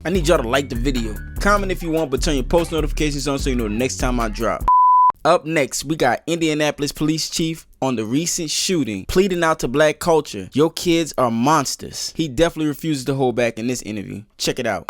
I need y'all to like the video. Comment if you want, but turn your post notifications on so you know the next time I drop. Up next, we got Indianapolis police chief on the recent shooting, pleading out to black culture. Your kids are monsters. He definitely refuses to hold back in this interview. Check it out.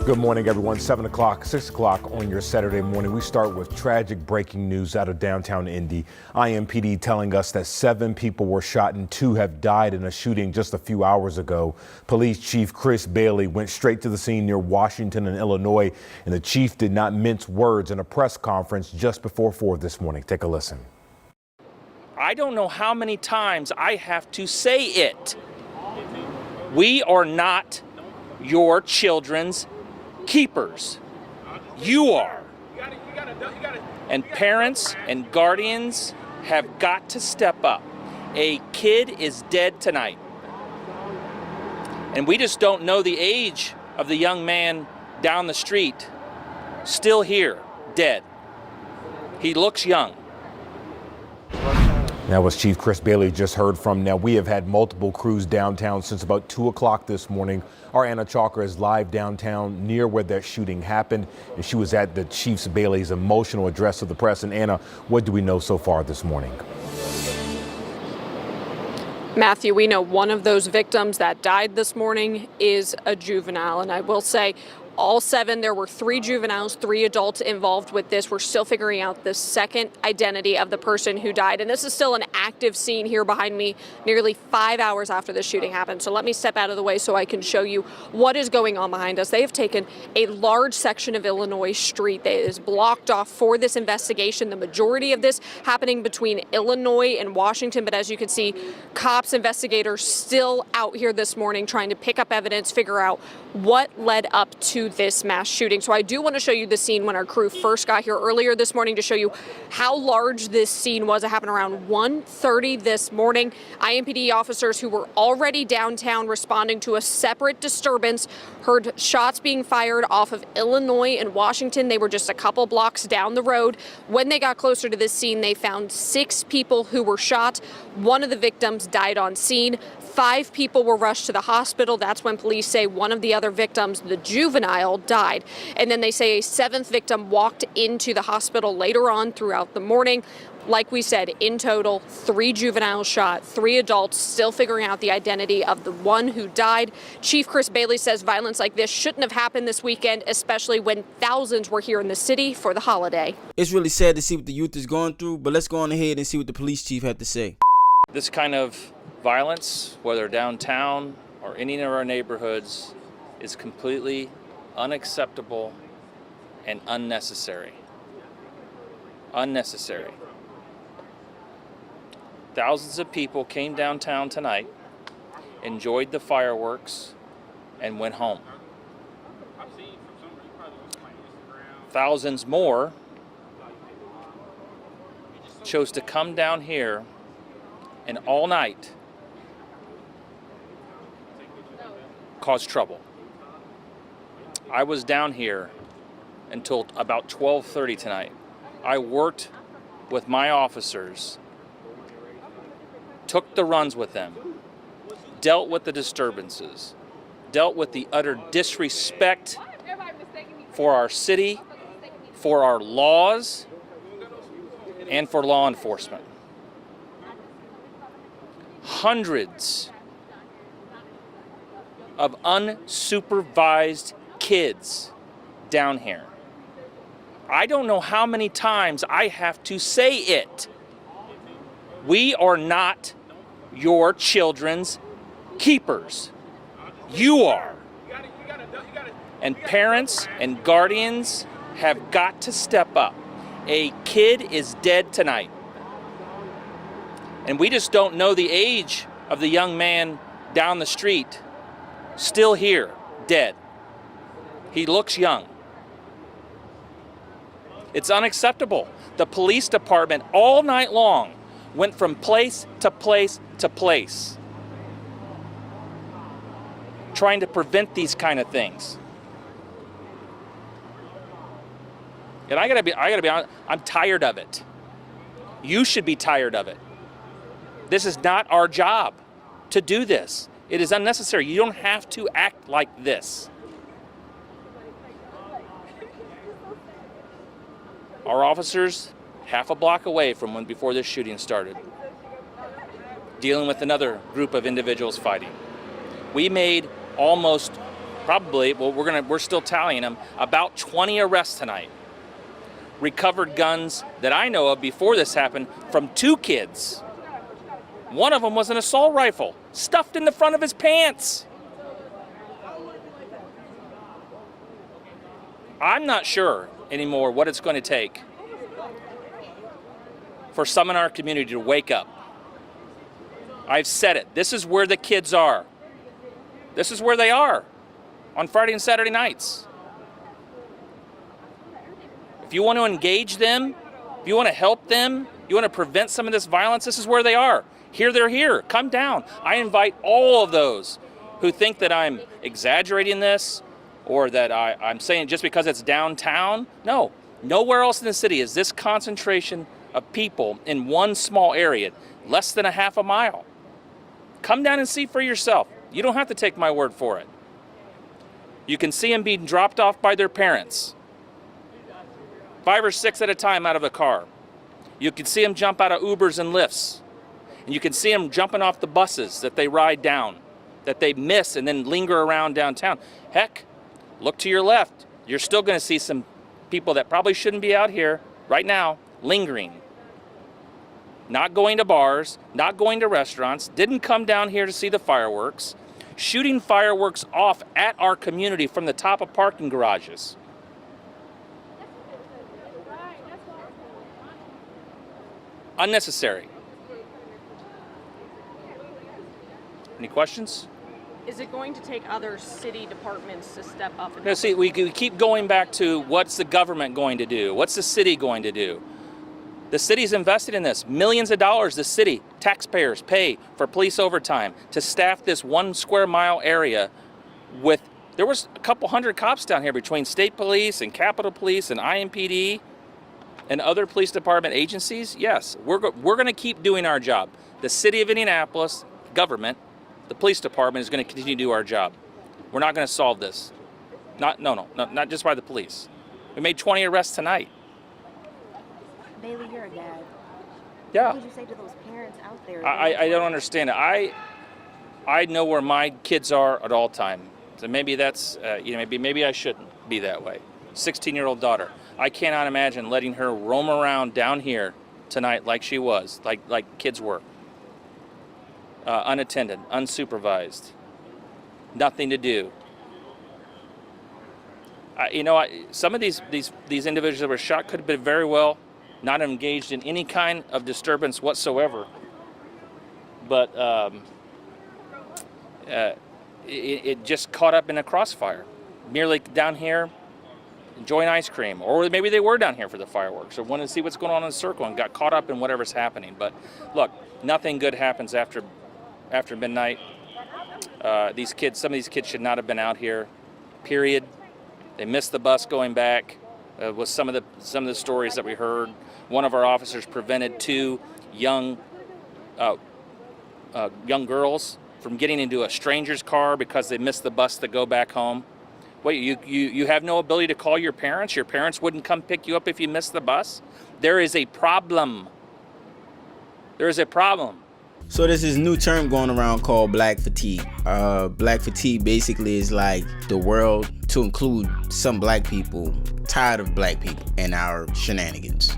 Good morning, everyone. 7 o'clock, 6 o'clock on your Saturday morning. We start with tragic breaking news out of downtown Indy. IMPD telling us that 7 people were shot and 2 have died in a shooting just a few hours ago. Police Chief Chris Bailey went straight to the scene near Washington and Illinois, and the chief did not mince words in a press conference just before 4 this morning. Take a listen. I don't know how many times I have to say it. We are not your children's keepers. You are. And parents and guardians have got to step up. A kid is dead tonight. And we just don't know the age of the young man down the street, still here, dead. He looks young. That was Chief Chris Bailey just heard from. Now, we have had multiple crews downtown since about 2 o'clock this morning. Our Anna Chalker is live downtown near where that shooting happened, and she was at the Chief Bailey's emotional address to the press. And Anna, what do we know so far this morning? Matthew, we know one of those victims that died this morning is a juvenile, and I will say all 7, there were 3 juveniles, 3 adults involved with this. We're still figuring out the second identity of the person who died. And this is still an active scene here behind me, nearly 5 hours after the shooting happened. So let me step out of the way so I can show you what is going on behind us. They have taken a large section of Illinois street that is blocked off for this investigation. The majority of this happening between Illinois and Washington. But as you can see, cops, investigators still out here this morning trying to pick up evidence, figure out what led up to this mass shooting. So I do want to show you the scene when our crew first got here earlier this morning to show you how large this scene was. It happened around 1:30 this morning. IMPD officers who were already downtown responding to a separate disturbance heard shots being fired off of Illinois and Washington. They were just a couple blocks down the road. When they got closer to this scene, they found 6 people who were shot. One of the victims died on scene. 5 people were rushed to the hospital. That's when police say one of the other victims, the juvenile, died. And then they say a 7th victim walked into the hospital later on throughout the morning. Like we said, in total, 3 juveniles shot, 3 adults still figuring out the identity of the one who died. Chief Chris Bailey says violence like this shouldn't have happened this weekend, especially when thousands were here in the city for the holiday. It's really sad to see what the youth is going through, but let's go on ahead and see what the police chief had to say. This kind of violence, whether downtown or any of our neighborhoods, is completely unacceptable and unnecessary. Unnecessary. Thousands of people came downtown tonight, enjoyed the fireworks, and went home. Thousands more chose to come down here and all night cause trouble. I was down here until about 12:30 tonight. I worked with my officers, took the runs with them, dealt with the disturbances, dealt with the utter disrespect for our city, for our laws, and for law enforcement. Hundreds of unsupervised kids down here. I don't know how many times I have to say it. We are not your children's keepers. You are. And parents and guardians have got to step up. A kid is dead tonight. And we just don't know the age of the young man down the street, still here, dead. He looks young. It's unacceptable. The police department all night long went from place to place to place, trying to prevent these kind of things. And I gotta be honest, I'm tired of it. You should be tired of it. This is not our job to do this. It is unnecessary. You don't have to act like this. Our officers half a block away from when before this shooting started, dealing with another group of individuals fighting. We made almost, probably, well, we're still tallying them, about 20 arrests tonight. Recovered guns that I know of before this happened from 2 kids. One of them was an assault rifle stuffed in the front of his pants. I'm not sure anymore what it's going to take for some in our community to wake up. I've said it. This is where the kids are. This is where they are on Friday and Saturday nights. If you want to engage them, if you want to help them, you want to prevent some of this violence, this is where they are. Here, they're here. Come down. I invite all of those who think that I'm exaggerating this or that I'm saying just because it's downtown. No, nowhere else in the city is this concentration of people in one small area, less than a half a mile. Come down and see for yourself. You don't have to take my word for it. You can see them being dropped off by their parents, 5 or 6 at a time out of the car. You can see them jump out of Ubers and Lyfts. And you can see them jumping off the buses that they ride down, that they miss and then linger around downtown. Heck, look to your left. You're still going to see some people that probably shouldn't be out here right now, lingering. Not going to bars, not going to restaurants, didn't come down here to see the fireworks, shooting fireworks off at our community from the top of parking garages. Unnecessary. Any questions? Is it going to take other city departments to step up? And No, see, we keep going back to what's the government going to do? What's the city going to do? The city's invested in this. Millions of dollars the city, taxpayers, pay for police overtime to staff this 1 square mile area with, there was a couple hundred cops down here between state police and Capitol Police and IMPD and other police department agencies. Yes, we're going to keep doing our job. The city of Indianapolis, government, the police department is going to continue to do our job. We're not going to solve this. Not just by the police. We made 20 arrests tonight. Bailey, you're a dad. Yeah. What would you say to those parents out there? I don't understand it. I know where my kids are at all time. So maybe that's maybe I shouldn't be that way. 16-year-old daughter. I cannot imagine letting her roam around down here tonight like she was, like kids were. Unattended, unsupervised, nothing to do. Some of these individuals that were shot could have been very well not engaged in any kind of disturbance whatsoever. But it just caught up in a crossfire. Merely down here, enjoying ice cream. Or maybe they were down here for the fireworks or wanted to see what's going on in the circle and got caught up in whatever's happening. But look, nothing good happens after midnight. Some of these kids should not have been out here, period. They missed the bus going back. Was some of the stories that we heard. One of our officers prevented 2 young girls from getting into a stranger's car because they missed the bus to go back home. Wait, you have no ability to call your parents? Your parents wouldn't come pick you up if you missed the bus? There is a problem. There is a problem. So there's this new term going around called black fatigue. Black fatigue basically is like the world, to include some black people, tired of black people and our shenanigans.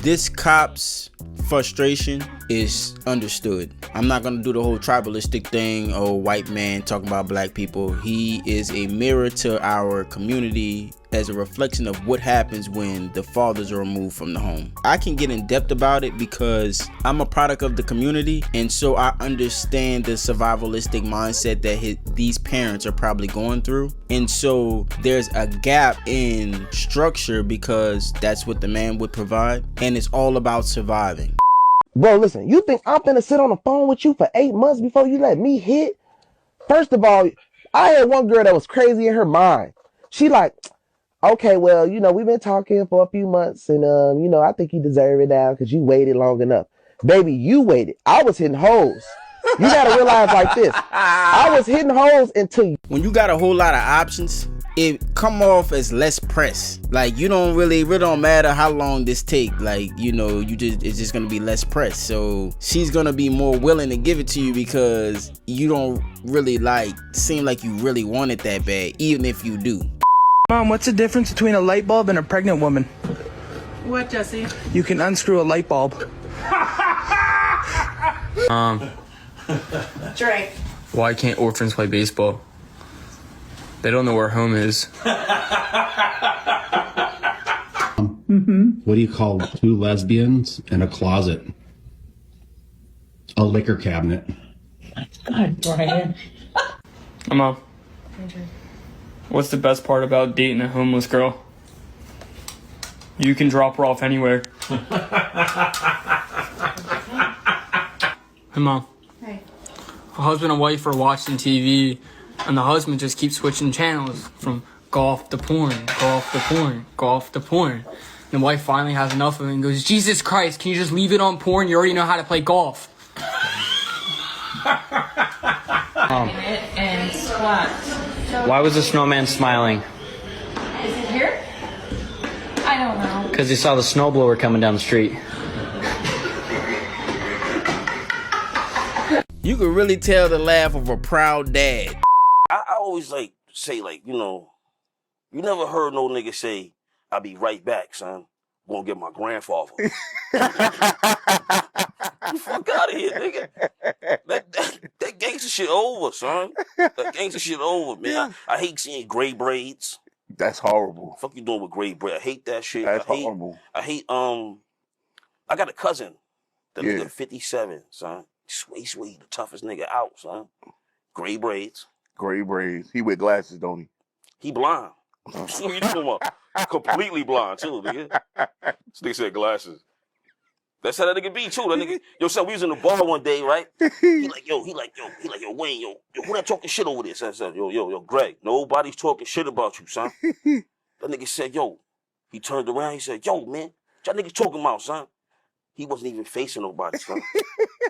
This cop's frustration is understood. I'm not gonna do the whole tribalistic thing, white man talking about black people. He is a mirror to our community as a reflection of what happens when the fathers are removed from the home. I can get in depth about it because I'm a product of the community, and so I understand the survivalistic mindset that these parents are probably going through. And so there's a gap in structure because that's what the man would provide, and it's all about surviving. Bro, listen, you think I'm finna sit on the phone with you for 8 months before you let me hit? First of all, I had one girl that was crazy in her mind. She like, okay, well, we've been talking for a few months and, I think you deserve it now because you waited long enough. Baby, you waited. I was hitting hoes. You got to realize like this. I was hitting holes until when you got a whole lot of options, it come off as less press. Like you don't really don't matter how long this take. Like it's just gonna be less press. So she's gonna be more willing to give it to you because you don't really seem like you really want it that bad, even if you do. Mom, what's the difference between a light bulb and a pregnant woman? What, Jesse? You can unscrew a light bulb. Drake. Why can't orphans play baseball? They don't know where home is. What do you call two lesbians in a closet? A liquor cabinet. God, Brian. Mom, what's the best part about dating a homeless girl? You can drop her off anywhere. Hey, Mom. Hey. A husband and wife are watching TV, and the husband just keeps switching channels from golf to porn, golf to porn, golf to porn. And the wife finally has enough of it and goes, Jesus Christ, can you just leave it on porn? You already know how to play golf. And squat. Why was the snowman smiling? Is it here? I don't know. Because he saw the snowblower coming down the street. You could really tell the laugh of a proud dad. I always say you never heard no nigga say, I'll be right back, son. Gonna get my grandfather. Get the fuck out of here, nigga. That gangster shit over, son. That gangster shit over, man. Yeah. I hate seeing gray braids. That's horrible. Fuck you doing with gray braids? I hate that shit. That's horrible. I hate I got a cousin that nigga 57, son. Sweet, the toughest nigga out, son. Gray braids. Gray braids. He wear glasses, don't he? He blind. What you talking about? Completely blind too, nigga. This nigga said glasses. That's how that nigga be too. That nigga, yo, son, we was in the bar one day, right? He like, yo, Wayne, yo, who that talking shit over there? Son, yo, Greg, nobody's talking shit about you, son. That nigga said, yo, he turned around, he said, yo, man, what y'all niggas talking about, son? He wasn't even facing nobody, son.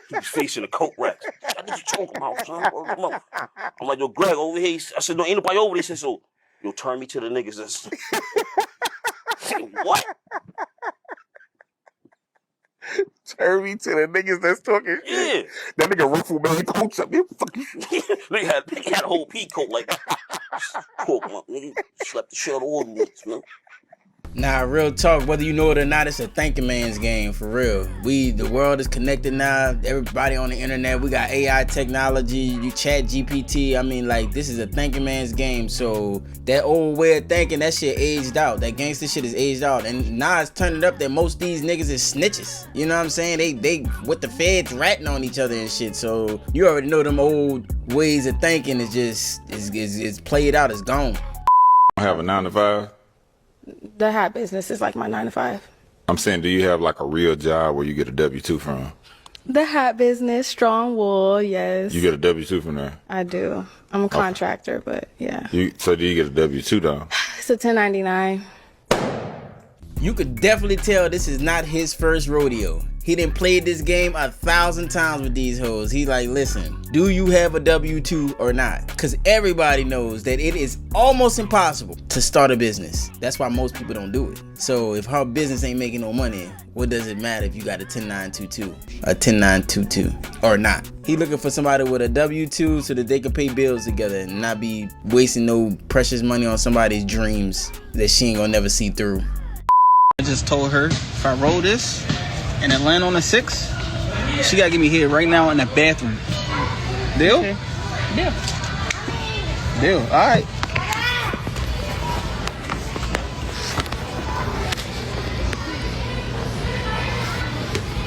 He was facing the coat racks. What y'all niggas talking about, son? I'm like, yo, Greg, over here. I said, no, ain't nobody over there. He said, so, yo, turn me to the niggas that's... What? Turn me to the niggas that's talking shit. Yeah. That nigga ruffle man coats up. Fucking Nigga had a whole pea coat like talk about nigga. Slept the shit out of ordinance, man. Nah, real talk, whether you know it or not, it's a thinking man's game, for real. The world is connected now, everybody on the internet, we got AI technology, you chat GPT, this is a thinking man's game, so that old way of thinking, that shit aged out, that gangster shit is aged out, and now it's turning up that most of these niggas is snitches, you know what I'm saying, they with the feds ratting on each other and shit, so you already know them old ways of thinking is just, is played out, it's gone. I have a 9 to 5. The hat business is like my 9 to 5. I'm saying, do you have like a real job where you get a W-2 from? The hat business, strong wool, yes. You get a W-2 from there? I do. I'm a contractor, but yeah. So do you get a W-2 though? It's a 1099. You could definitely tell this is not his first rodeo. He done played this game 1,000 times with these hoes. He like, listen, do you have a W-2 or not? Because everybody knows that it is almost impossible to start a business. That's why most people don't do it. So if her business ain't making no money, what does it matter if you got a 10-922, a 10-922 or not? He looking for somebody with a W-2 so that they can pay bills together and not be wasting no precious money on somebody's dreams that she ain't gonna never see through. I just told her if I roll this and it land on a 6, she gotta give me head right now in the bathroom. Deal? Okay. Deal. Deal. All right.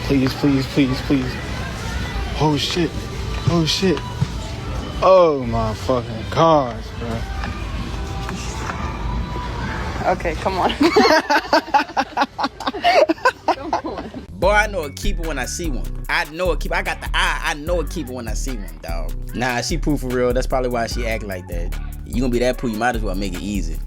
Please, please, please, please. Oh shit. Oh shit. Oh my fucking gosh, bro. Okay, come on. Come on. Boy, I know a keeper when I see one. I know a keeper. I got the eye. I know a keeper when I see one, dog. Nah, she poo for real. That's probably why she act like that. You gonna be that poo, you might as well make it easy.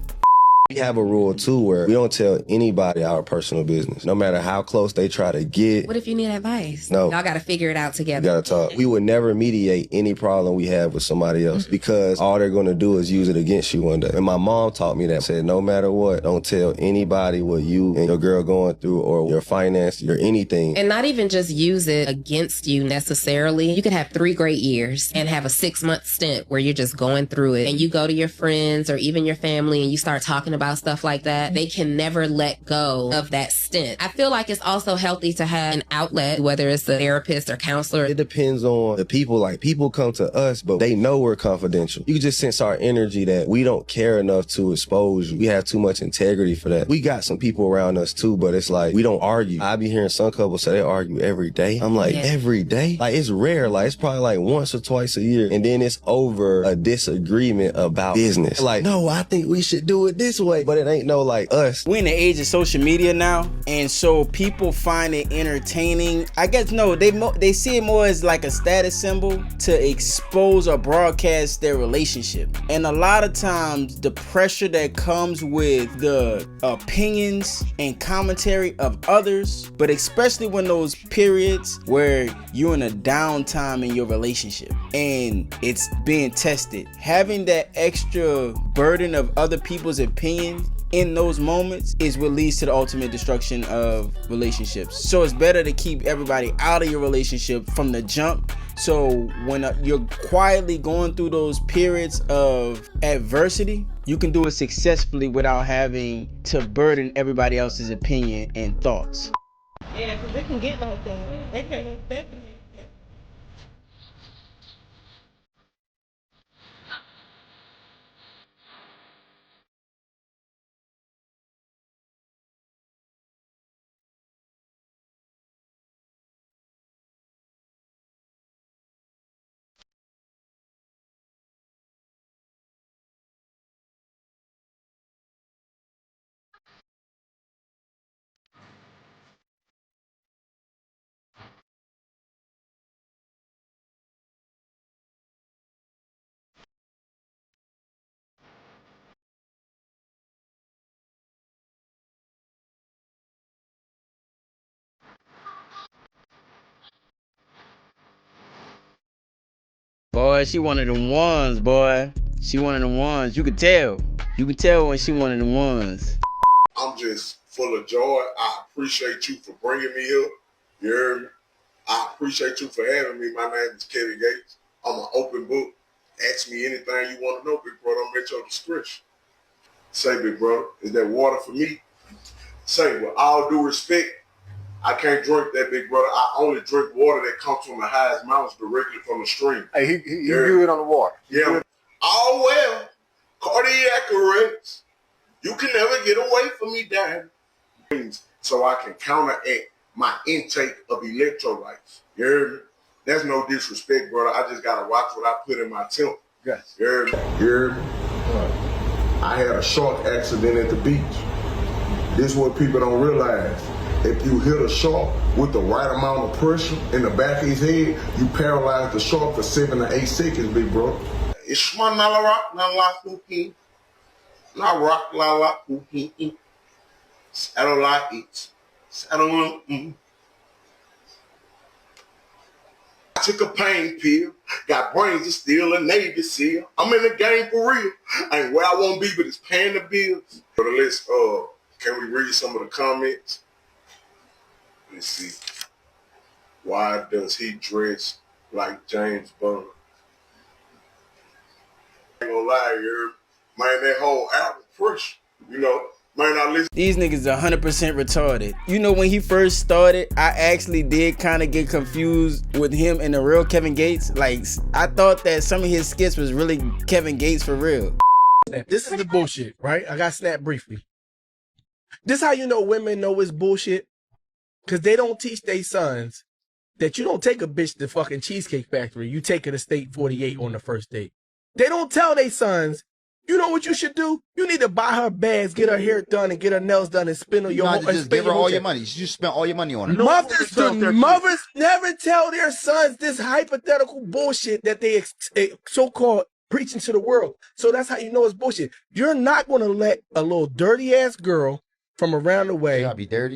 We have a rule too where we don't tell anybody our personal business, no matter how close they try to get. What if you need advice? No. Y'all gotta figure it out together. We gotta talk. We would never mediate any problem we have with somebody else because all they're gonna do is use it against you one day. And my mom taught me that. Said no matter what, don't tell anybody what you and your girl going through or your finance or anything. And not even just use it against you necessarily. You could have 3 great years and have a 6-month stint where you're just going through it and you go to your friends or even your family and you start talking about stuff like that. They can never let go of that stint. I feel like it's also healthy to have an outlet, whether it's a therapist or counselor. It depends on the people. Like, people come to us, but they know we're confidential. You can just sense our energy that we don't care enough to expose you. We have too much integrity for that. We got some people around us too, but it's like, we don't argue. I be hearing some couples say they argue every day. I'm like, every day? Like, it's rare. Like, it's probably like once or twice a year. And then it's over a disagreement about business. Like, no, I think we should do it this way. But it ain't no like us. We're in the age of social media now, and so people find it entertaining. I guess no, they see it more as like a status symbol to expose or broadcast their relationship. And a lot of times the pressure that comes with the opinions and commentary of others, but especially when those periods where you're in a downtime in your relationship and it's being tested, having that extra burden of other people's opinions in those moments is what leads to the ultimate destruction of relationships. So it's better to keep everybody out of your relationship from the jump. So when you're quietly going through those periods of adversity, you can do it successfully without having to burden everybody else's opinion and thoughts. Yeah, because they can get like that. They can. Boy, she one of them ones, boy. She one of them ones. You can tell. You can tell when she one of them ones. I'm just full of joy. I appreciate you for bringing me here. You heard me? I appreciate you for having me. My name is Kevin Gates. I'm an open book. Ask me anything you want to know, big brother. I'm at your discretion. Say, big brother, is that water for me? Say, with all due respect, I can't drink that, big brother. I only drink water that comes from the highest mountains directly from the stream. Hey, he good on the water. Yeah. Oh, well, cardiac arrest. You can never get away from me, Dad. So I can counteract my intake of electrolytes. You heard me? That's no disrespect, brother. I just got to watch what I put in my temple. Yes. You heard me? You heard me? I had a shark accident at the beach. This is what people don't realize. If you hit a shark with the right amount of pressure in the back of his head, you paralyze the shark for 7 to 8 seconds, big bro. It's my nala rock, nala cookie. Na rock, la la cookie. Saddle like it. Saddle I took a pain pill. Got brains to steal a Navy SEAL. I'm in the game for real. I ain't where I won't be, but it's paying the bills. But let's, can we read some of the comments? Let's see. Why does he dress like James Bond? I ain't gonna lie here. Man, that whole album fresh. You know, man, I listen. These niggas 100% retarded. You know, when he first started, I actually did kind of get confused with him and the real Kevin Gates. Like, I thought that some of his skits was really Kevin Gates for real. This is the bullshit, right? I got snapped briefly. This how you know women know it's bullshit? Because they don't teach their sons that you don't take a bitch to fucking Cheesecake Factory. You take her to State 48 on the first date. They don't tell their sons, you know what you should do? You need to buy her bags, get her hair done, and get her nails done, and spend on your home. Just give her all your money. You just spend all your money on her. Mothers never tell their sons this hypothetical bullshit that they so-called preaching to the world. So that's how you know it's bullshit. You're not going to let a little dirty ass girl from around the way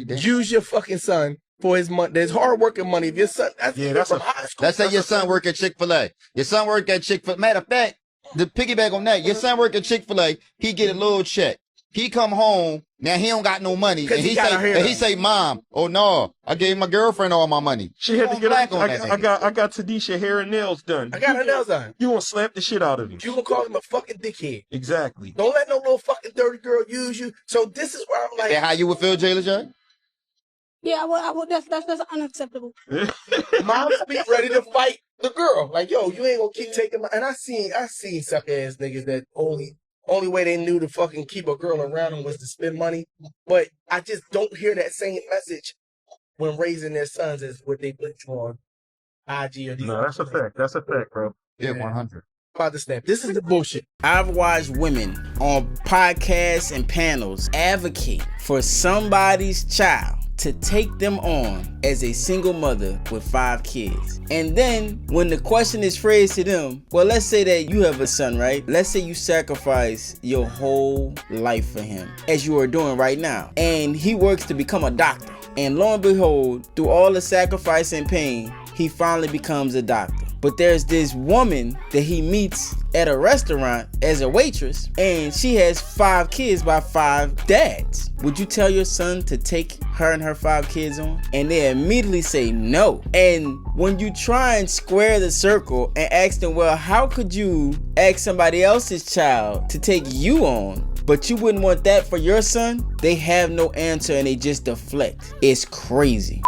use your fucking son for his money. There's hard working money. If your son, Let's say your son work at Chick-fil-A. Your son work at Chick-fil-A. Matter of fact, the piggyback on that, your son work at Chick-fil-A, he get a little check. He come home, now he don't got no money. And he say, Mom, oh no, I gave my girlfriend all my money. She had to get I got Tadisha hair and nails done. I got her nails done. You gonna slap the shit out of him. You gonna call him a fucking dickhead. Exactly. Don't let no little fucking dirty girl use you. So this is where I'm like. Is that how you would feel, Jayla J? Yeah, I would. That's unacceptable. Mom's be ready to fight the girl. Like, yo, you ain't gonna keep taking my. And I seen sucker ass niggas that only way they knew to fucking keep a girl around them was to spend money. But I just don't hear that same message when raising their sons as what they put on IG or these. No, that's a fact. That's a fact, bro. Yeah, 100. About to snap. This is the bullshit. I've watched women on podcasts and panels advocate for somebody's child to take them on as a single mother with 5 kids. And then when the question is phrased to them, well, let's say that you have a son, right? Let's say you sacrifice your whole life for him, as you are doing right now. And he works to become a doctor. And lo and behold, through all the sacrifice and pain, he finally becomes a doctor. But there's this woman that he meets at a restaurant as a waitress, and she has 5 kids by 5 dads. Would you tell your son to take her and her 5 kids on? And they immediately say no. And when you try and square the circle and ask them, well, how could you ask somebody else's child to take you on, but you wouldn't want that for your son? They have no answer and they just deflect. It's crazy.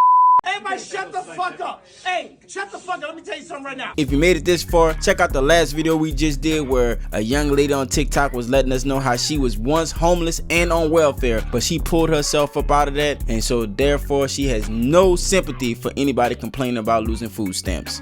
Everybody shut the fuck up. Hey, shut the fuck up. Let me tell you something right now. If you made it this far, check out the last video we just did where a young lady on TikTok was letting us know how she was once homeless and on welfare, but she pulled herself up out of that, and so therefore she has no sympathy for anybody complaining about losing food stamps.